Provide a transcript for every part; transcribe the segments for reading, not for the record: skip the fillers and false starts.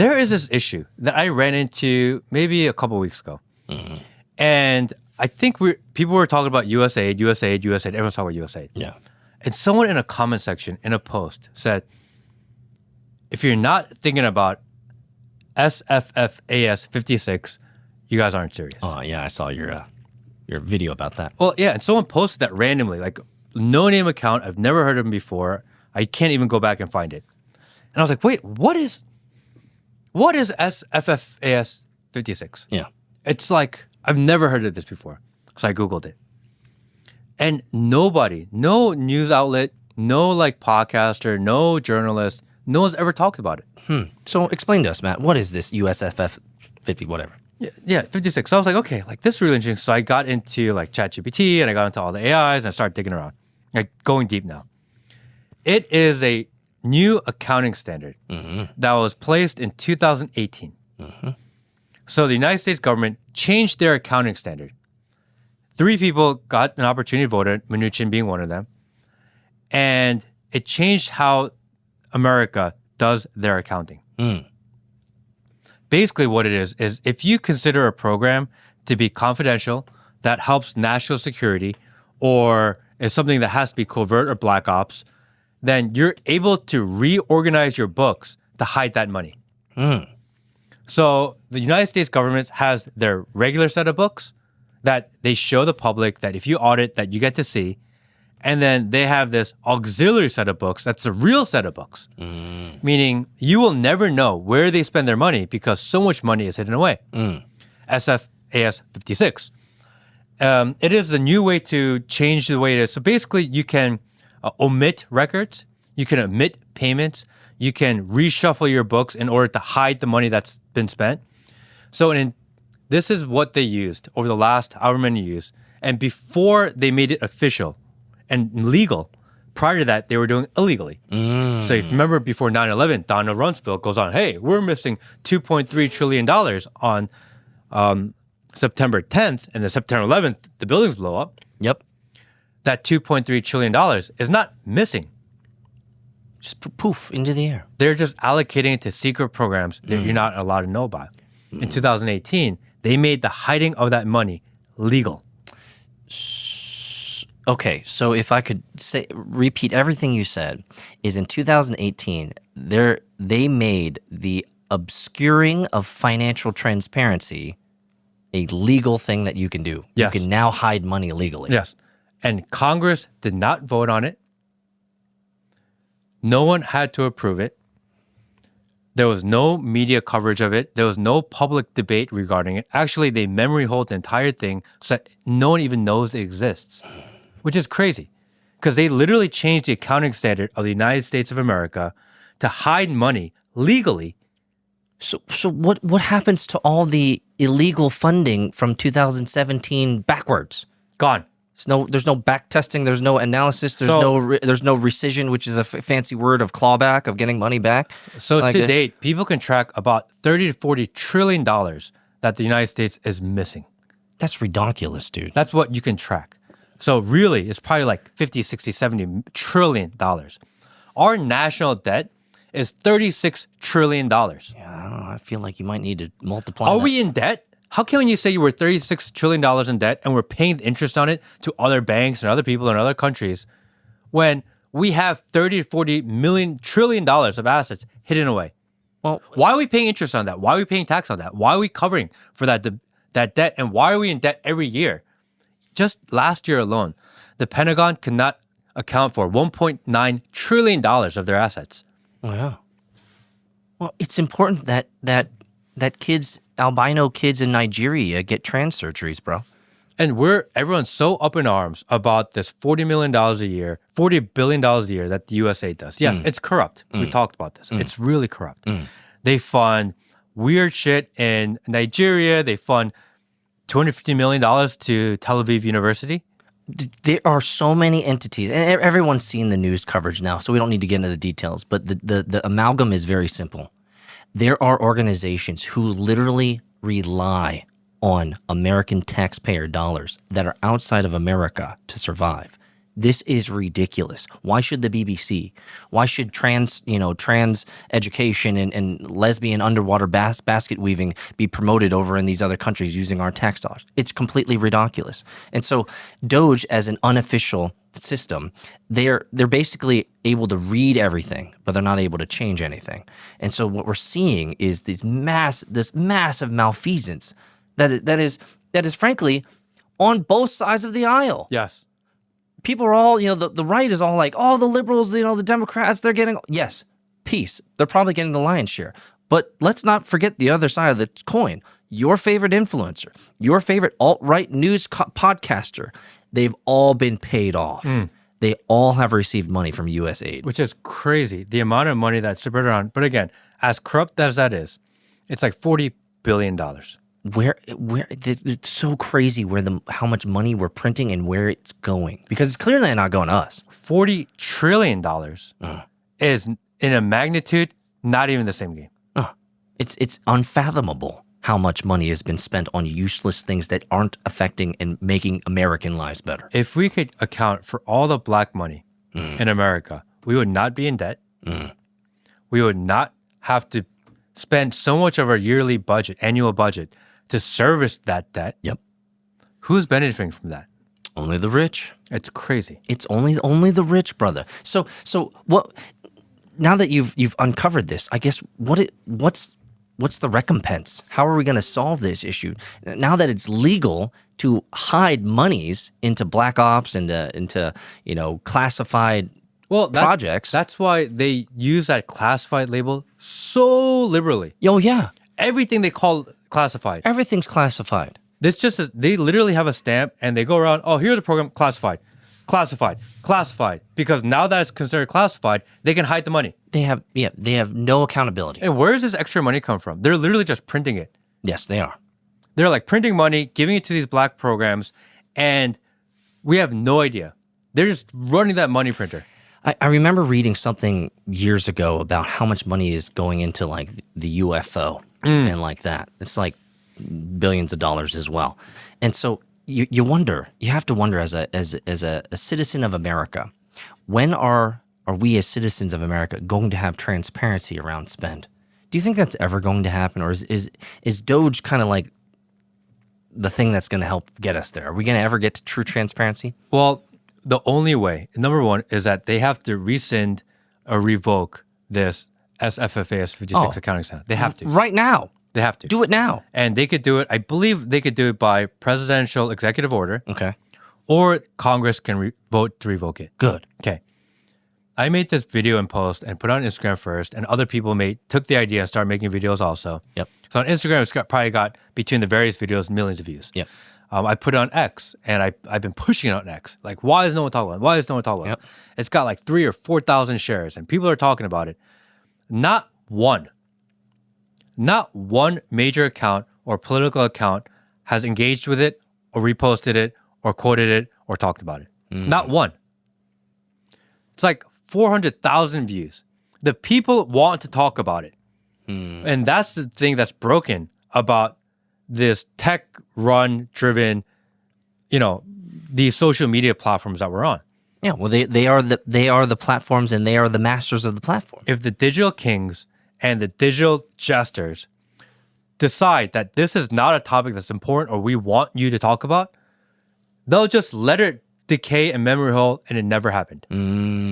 there is this issue that I ran into maybe a couple weeks ago. And I think people were talking about USAID. Everyone's talking about USAID. Yeah. And someone in a comment section in a post said, if you're not thinking about SFFAS 56, you guys aren't serious. Oh, yeah. I saw your video about that. Well, yeah. And someone posted that randomly, like no-name account. I've never heard of him before. I can't even go back and find it. And I was like, wait, what is SFFAS 56? Yeah. It's like, I've never heard of this before. So I Googled it. And nobody, no news outlet, no like podcaster, no journalist, no one's ever talked about it. So explain to us, Matt, what is this USFF 50 whatever? Yeah, 56. So I was like, okay, like this is really interesting. So I got into like ChatGPT and I got into all the AIs and I started digging around, like going deep now. It is a new accounting standard that was placed in 2018. So the United States government changed their accounting standard. 3 people got an opportunity to vote, Mnuchin being one of them. And it changed how America does their accounting. Basically what it is if you consider a program to be confidential that helps national security or is something that has to be covert or black ops, then you're able to reorganize your books to hide that money. So the United States government has their regular set of books that they show the public that if you audit that you get to see. And then they have this auxiliary set of books that's a real set of books. Meaning you will never know where they spend their money because so much money is hidden away. SFAS 56. It is a new way to change the way it is. So basically you can omit records, you can omit payments, you can reshuffle your books in order to hide the money that's been spent. So this is what they used over the last however many years. And before they made it official and legal, prior to that, they were doing illegally. So if you remember before 9/11, Donald Rumsfeld goes on, hey, we're missing $2.3 trillion on September 10th, and then September 11th, the buildings blow up. Yep. That $2.3 trillion is not missing. Just poof into the air. They're just allocating it to secret programs that you're not allowed to know about. In 2018, they made the hiding of that money legal. Okay, so if I could repeat everything you said, is in 2018, they made the obscuring of financial transparency a legal thing that you can do. Yes. You can now hide money legally. Yes. And Congress did not vote on it. No one had to approve it. There was no media coverage of it. There was no public debate regarding it. Actually, they memory hold the entire thing so that no one even knows it exists, which is crazy because they literally changed the accounting standard of the United States of America to hide money legally. So what happens to all the illegal funding from 2017 backwards? Gone. There's no back testing. There's no analysis. There's no rescission, which is a fancy word of clawback, of getting money back. So to date, people can track about $30 to $40 trillion that the United States is missing. That's redonkulous, dude. That's what you can track. So really, it's probably like 50, 60, 70 trillion dollars. Our national debt is $36 trillion. Yeah, I don't know. I feel like you might need to multiply Are that. we in debt? How can you say you were $36 trillion in debt and we're paying the interest on it to other banks and other people in other countries when we have 30 to 40 trillion dollars of assets hidden away? Well, why are we paying interest on that? Why are we paying tax on that? Why are we covering for that debt? And why are we in debt every year? Just last year alone, the Pentagon could not account for $1.9 trillion of their assets. Oh, yeah. Well, it's important that albino kids in Nigeria get trans surgeries, bro. And everyone's so up in arms about this $40 billion a year that the USA does. Yes, it's corrupt. We've talked about this. It's really corrupt. They fund weird shit in Nigeria. They fund $250 million to Tel Aviv University. There are so many entities, and everyone's seen the news coverage now, so we don't need to get into the details, but the amalgam is very simple. There are organizations who literally rely on American taxpayer dollars that are outside of America to survive. This is ridiculous. Why should the BBC? Why should trans education and lesbian underwater basket weaving be promoted over in these other countries using our tax dollars? It's completely ridiculous. And so Doge, as an unofficial system, they're basically able to read everything, but they're not able to change anything. And so what we're seeing is this massive malfeasance that is frankly on both sides of the aisle. Yes. People are all, the right is all like, oh, the liberals, the Democrats, they're getting, yes, peace. They're probably getting the lion's share. But let's not forget the other side of the coin. Your favorite influencer, your favorite alt-right news podcaster, they've all been paid off. They all have received money from U.S. aid. Which is crazy, the amount of money that's spread around. But again, as corrupt as that is, it's like $40 billion. Where it's so crazy how much money we're printing and where it's going, because it's clearly not going to us. $40 trillion is in a magnitude not even the same game. It's unfathomable how much money has been spent on useless things that aren't affecting and making American lives better. If we could account for all the black money in America, we would not be in debt. We would not have to spend so much of our annual budget to service that debt. Yep. Who's benefiting from that? Only the rich. It's crazy. It's only the rich, brother. So what? Now that you've uncovered this, I guess what's the recompense? How are we going to solve this issue now that it's legal to hide monies into black ops and into classified projects? That's why they use that classified label so liberally. Oh yeah, everything they call classified. Everything's classified. They literally have a stamp and they go around, oh, here's a program, classified, because now that it's considered classified, they can hide the money. They have no accountability. And where does this extra money come from? They're literally just printing it. Yes, they are. They're like printing money, giving it to these black programs, and we have no idea. They're just running that money printer. I remember reading something years ago about how much money is going into like the UFO and like that. It's like billions of dollars as well. And so you have to wonder as a citizen of America, when are we as citizens of America going to have transparency around spend? Do you think that's ever going to happen, or is Doge kind of like the thing that's going to help get us there? Are we going to ever get to true transparency? Well, the only way, number one, is that they have to rescind or revoke this SFFAS 56 accounting standard. They have to. Right now. They have to. Do it now. And they could do it, I believe they could do it by presidential executive order. Okay. Or Congress can vote to revoke it. Good. Okay. I made this video and post and put it on Instagram first, and other people took the idea and started making videos also. Yep. So on Instagram, it's probably got, between the various videos, millions of views. Yep. I put it on X, and I've been pushing it on X. Like, why is no one talking about it? Why is no one talking about it? It's got like 3,000 or 4,000 shares, and people are talking about it. Not one major account or political account has engaged with it or reposted it or quoted it or talked about it. Not one. It's like 400,000 views. The people want to talk about it. And that's the thing that's broken about this tech-driven, these social media platforms that we're on. Yeah, well, they are the platforms, and they are the masters of the platform. If the digital kings and the digital jesters decide that this is not a topic that's important or we want you to talk about, they'll just let it decay in memory hole and it never happened.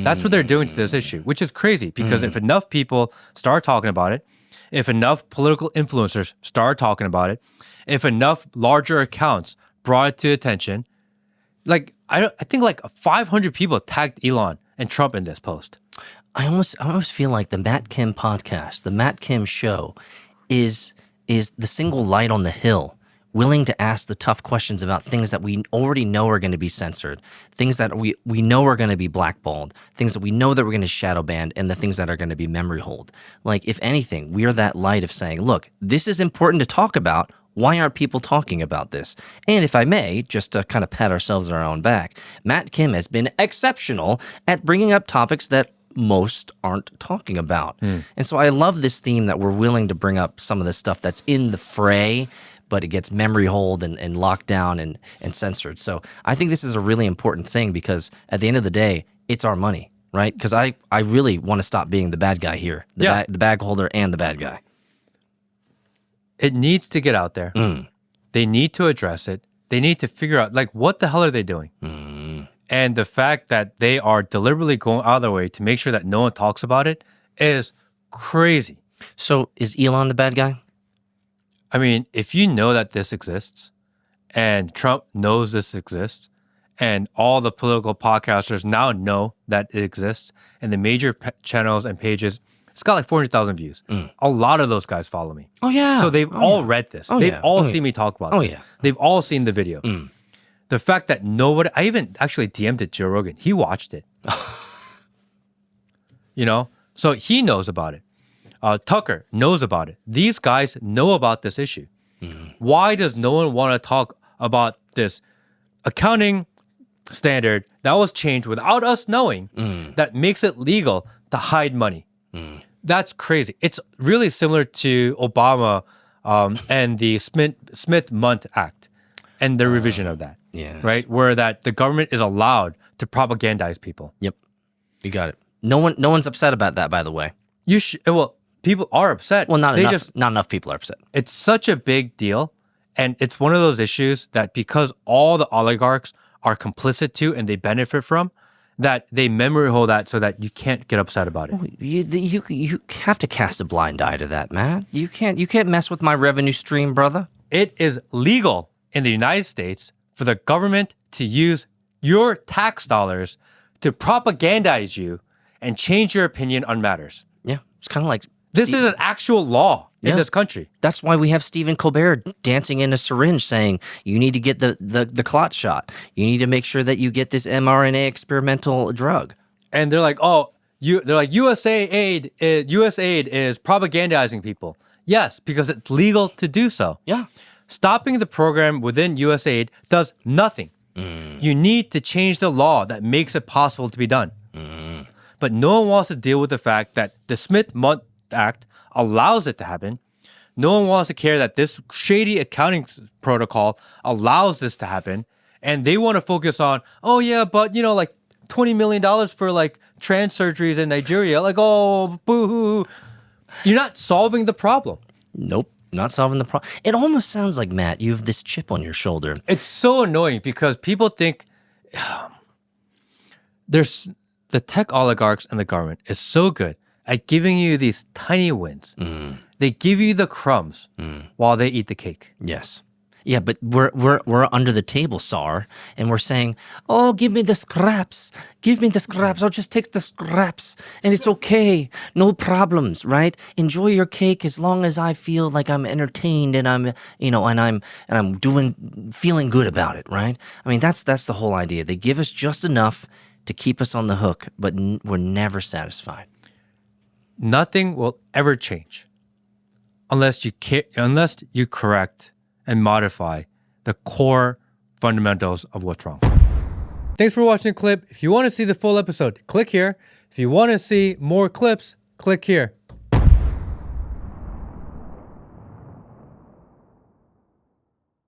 That's what they're doing to this issue, which is crazy because if enough people start talking about it, if enough political influencers start talking about it, if enough larger accounts brought it to attention, like I think like 500 people tagged Elon and Trump in this post. I almost feel like the Matt Kim podcast, the Matt Kim show, is the single light on the hill, willing to ask the tough questions about things that we already know are going to be censored, things that we know are going to be blackballed, things that we know that we're going to shadow ban, and the things that are going to be memory hold. Like, if anything, we are that light of saying, look, this is important to talk about. Why aren't people talking about this? And if I may, just to kind of pat ourselves on our own back, Matt Kim has been exceptional at bringing up topics that most aren't talking about. And so I love this theme that we're willing to bring up some of the stuff that's in the fray, but it gets memory holed and locked down and censored. So I think this is a really important thing because at the end of the day, it's our money, right? Because I really want to stop being the bad guy here, the bag holder and the bad guy. It needs to get out there. They need to address it. They need to figure out, like, what the hell are they doing? And the fact that they are deliberately going out of their way to make sure that no one talks about it is crazy. So is Elon the bad guy? I mean, if you know that this exists and Trump knows this exists and all the political podcasters now know that it exists and the major channels and pages, it's got like 400,000 views. A lot of those guys follow me. Oh, yeah. So they've all read this. They've all seen me talk about this. Yeah. They've all seen the video. The fact that nobody, I even actually DM'd it to Joe Rogan. He watched it. You know? So he knows about it. Tucker knows about it. These guys know about this issue. Why does no one want to talk about this accounting standard that was changed without us knowing that makes it legal to hide money? That's crazy. It's really similar to Obama and the Smith-Mundt Act and the revision of that. Yes. Right? Where that the government is allowed to propagandize people. Yep. You got it. No one's upset about that, by the way. Well, people are upset. Well, not enough people are upset. It's such a big deal. And it's one of those issues that because all the oligarchs are complicit to and they benefit from, that they memory hold that so that you can't get upset about it. You have to cast a blind eye to that, man. You can't mess with my revenue stream, brother. It is legal in the United States for the government to use your tax dollars to propagandize you and change your opinion on matters. Yeah, it's kind of like this is an actual law in this country. That's why we have Stephen Colbert dancing in a syringe saying, you need to get the clot shot. You need to make sure that you get this mRNA experimental drug. And they're like, they're like, USAID is propagandizing people. Yes, because it's legal to do so. Yeah. Stopping the program within USAID does nothing. You need to change the law that makes it possible to be done. But no one wants to deal with the fact that the Smith-Mundt Act allows it to happen. No one wants to care that this shady accounting protocol allows this to happen. And they want to focus on, oh yeah, but you know, like $20 million for like trans surgeries in Nigeria. Like, oh, boo-hoo. You're not solving the problem. Nope. Not solving the problem. It almost sounds like, Matt, you have this chip on your shoulder. It's so annoying because people think there's the tech oligarchs and the government is so good at giving you these tiny wins. They give you the crumbs while they eat the cake. Yes. Yeah, but we're under the table, Sar, and we're saying, "Oh, give me the scraps. Give me the scraps. I'll just take the scraps, and it's okay. No problems, right? Enjoy your cake as long as I feel like I'm entertained and I'm feeling good about it, right? I mean, that's the whole idea. They give us just enough to keep us on the hook, but we're never satisfied. Nothing will ever change unless you correct and modify the core fundamentals of what's wrong. Thanks for watching the clip. If you want to see the full episode, click here. If you want to see more clips, click here.